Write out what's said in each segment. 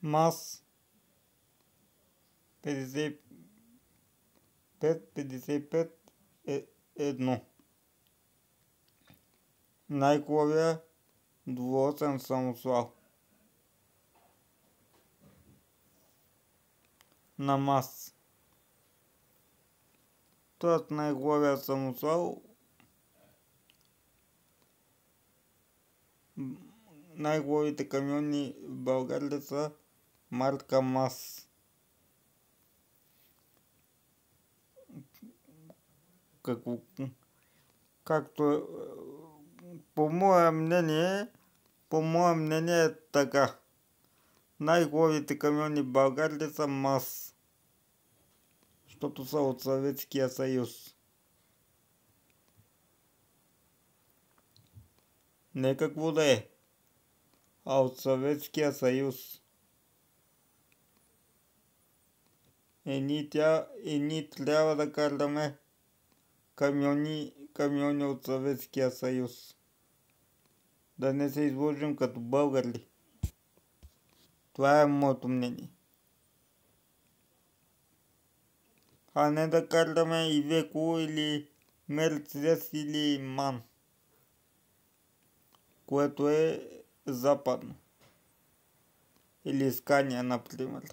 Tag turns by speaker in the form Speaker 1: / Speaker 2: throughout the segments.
Speaker 1: МАЗ 55-1. Най-хубавия двуосен самосвал на МАЗ. Тоест най-хубавия самосвал, най-хубавите камиони в България са марка МАЗ. Както по мое мнение е така. Най-хубавите камиони в България са МАЗ, защото са от Съветския съюз. Не какво да е, а от Съветския съюз. Ние трябва да караме камиони от Съветския съюз. Да не се изложим като българи. Това е моето мнение. А не да караме Ивеко или Мерцедес или МАН, което е западно. Или Скания, например.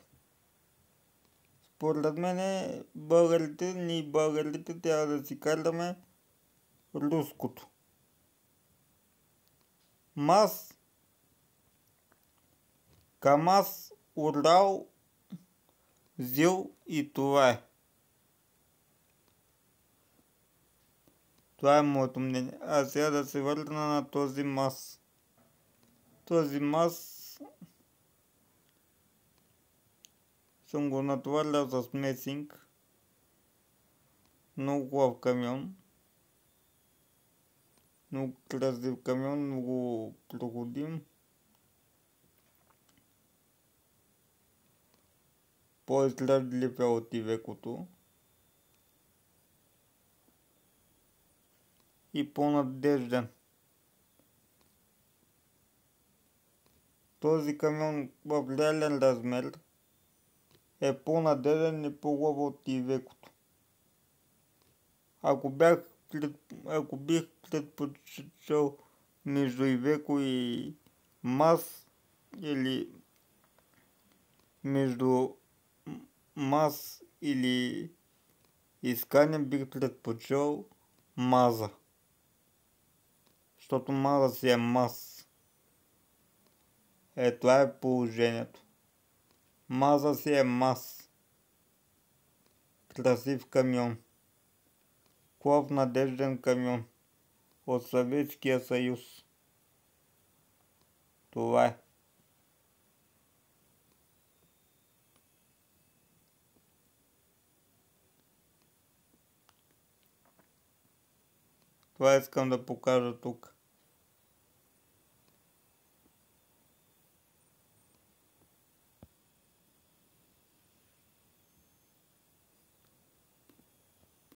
Speaker 1: Според мен българите трябва да си караме руското. МАЗ, КАМАЗ, Урал, ЗИЛ и това е. Това е моето мнение. А сега да се върна на този МАЗ. Този МАЗ съм го натоварил с месинг. Много хубав камион. Много красив камион, много проходим. По-изгледлив е от Ивекото. И по-надежден. Този камион в реален размер е по-надежден и по-хубав от Ивекото. Ако бих предпочитал между Ивеко и МАЗ, или между МАЗ или Скания, бих предпочел МАЗа. Защото МАЗа си е МАЗ. Това е положението. МАЗа си е МАЗ. Красив камион. Хубав надежден камион. От Съветския съюз. Това е. Това искам да покажа тук.